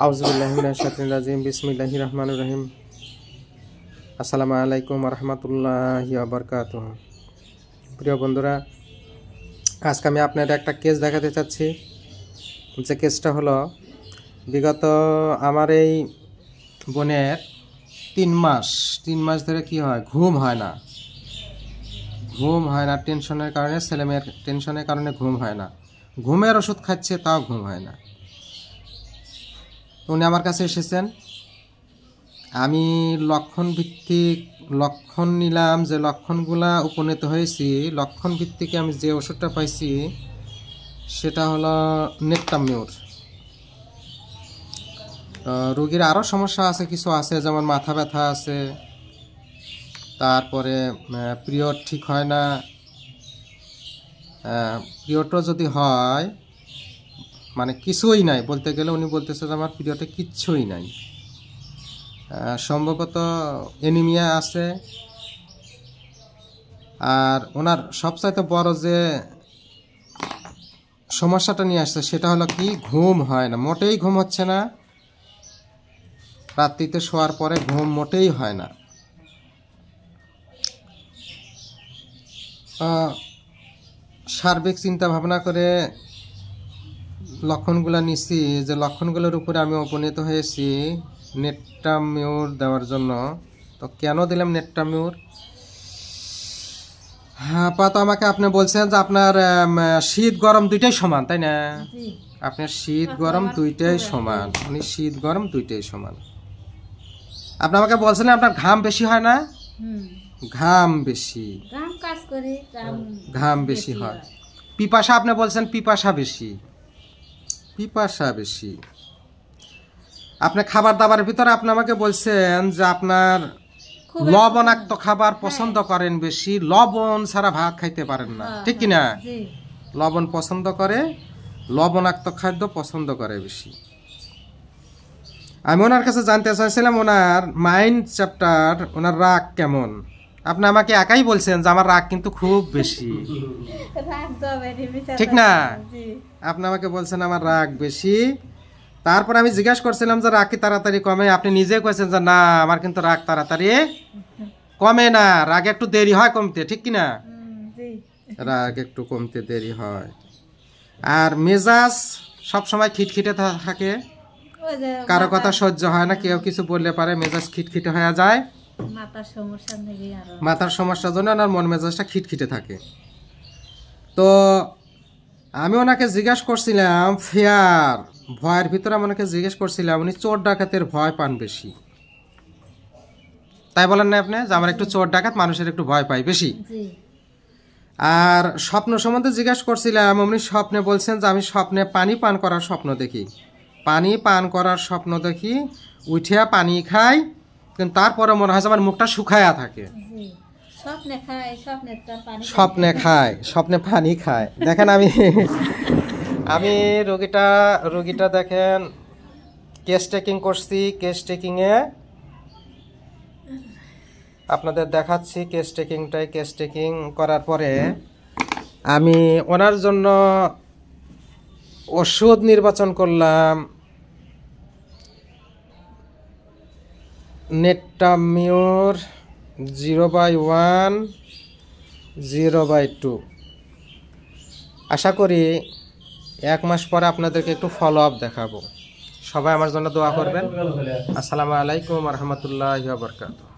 আউযুবিল্লাহি মিনাশ শাইতানির রাজিম বিসমিল্লাহির রহমানির রহিম। আসসালামু আলাইকুম ওয়া রাহমাতুল্লাহি ওয়া বারাকাতুহু। প্রিয় বন্ধুরা, আজকে আমি আপনাদের একটা কেস দেখাতে চাচ্ছি। যে কেসটা হলো, বিগত আমার এই বোনের 3 মাস ধরে কি হয়, ঘুম হয় না। টেনশনের কারণে, ছেলেমেয়ের টেনশনের কারণে ঘুম হয় না। ঘুমের ওষুধ খাচ্ছে, তাও ঘুম হয় না। উনি আমার কাছে এসেছেন। আমি লক্ষণ নিলাম, যে লক্ষণগুলা উপনীত হয়েছি, লক্ষণ ভিত্তিকে আমি যে ওষুধটা পাইছি সেটা হলো নেট্টামিউর। রোগীর আরও সমস্যা আছে, কিছু আছে, যেমন মাথা ব্যথা আছে, তারপরে পিরিয়ড ঠিক হয় না। পিরিয়ডও যদি হয়, মানে কিছুই নাই বলতে গেলে, উনি বলতেছে যে আমার পিরিয়ডে কিচ্ছুই নাই। সম্ভবত অ্যানিমিয়া আছে। আর ওনার সবচাইতে বড় যে সমস্যাটা নিয়ে আসছে সেটা হলো কি, ঘুম হয় না, মোটেই ঘুম হচ্ছে না। রাত্রিতে শোয়ার পরে ঘুম মোটেই হয় না। সার্বিক চিন্তা ভাবনা করে লক্ষণগুলো নিচ্ছি, যে লক্ষণগুলোর উপরে আমি উপনীত হয়েছি নেট্টামিউর দেওয়ার জন্য। তো কেন দিলাম নেট্টামিউর? আপাতত আমাকে আপনি বলছেন যে আপনার শীত গরম দুইটাই সমান, তাই না? আপনার শীত গরম দুইটাই সমান, উনি শীত গরম দুইটাই সমান। আপনি আমাকে বলছেন আপনার ঘাম বেশি হয় না? ঘাম বেশি হয়। পিপাসা, আপনি বলছেন পিপাসা বেশি। আপনি খাবার দাবারের ভিতরে আপনি আমাকে বলছেন যে আপনার লবণাক্ত খাবার পছন্দ করেন বেশি, লবণ ছাড়া ভাত খাইতে পারেন না, ঠিক কিনা? লবণ পছন্দ করে, লবণাক্ত খাদ্য পছন্দ করে বেশি। আমি ওনার কাছে জানতে চাইছিলাম ওনার মাইন্ড চ্যাপ্টার, ওনার রাগ কেমন। আপনি আমাকে একাই বলছেন যে আমার রাগ কিন্তু খুব বেশি, ঠিক না? আপনি আমাকে বলছেন আমার রাগ বেশি। তারপর আমি জিজ্ঞাসা করছিলাম যে রাগ কি তাড়াতাড়ি কমে? আপনি নিজে কইছেন যে না, আমার কিন্তু রাগ তাড়াতাড়ি কমে না, রাগ একটু দেরি হয় কমতে, ঠিক কিনা? রাগ একটু কমতে দেরি হয়। আর মেজাজ সবসময় খিটখিটে থাকে, কারো কথা সহ্য হয় না, কেউ কিছু বললে পারে মেজাজ খিটখিটে হয়ে যায়। মাথার সমস্যার জন্য ওনার মন মেজাজটা খিটখিটে থাকে। তো আমি ওনাকে জিজ্ঞাসা করছিলাম ভয়ের ভিতরে আমি ওনাকে জিজ্ঞেস করছিলাম, উনি চোর ডাকাতের ভয় পান বেশি, তাই বলেন না আপনি যে আমার একটু চোর ডাকাত, মানুষের একটু ভয় পাই বেশি। আর স্বপ্ন সম্বন্ধে জিজ্ঞাসা করছিলাম, উনি স্বপ্নে বলছেন যে আমি স্বপ্নে পানি পান করার স্বপ্ন দেখি, উঠিয়া পানি খাই, কিন্তু তারপরে মনে হয় আমার মুখটা শুকায়া থাকে। স্বপ্নে পানি খায়। দেখেন আমি রোগীটা দেখেন, কেস টেকিং করছি। কেস টেকিংয়ে আপনাদের দেখাচ্ছি কেস টেকিং করার পরে আমি ওনার জন্য ওষুধ নির্বাচন করলাম নেট্টামিউর 0/1, 0/2। আশা করি 1 মাস পরে আপনাদেরকে একটু ফলো আপ দেখাবো। সবাই আমার জন্য দোয়া করবেন। আসসালামু আলাইকুম ওয়া রাহমাতুল্লাহি ওয়া বারাকাতুহু।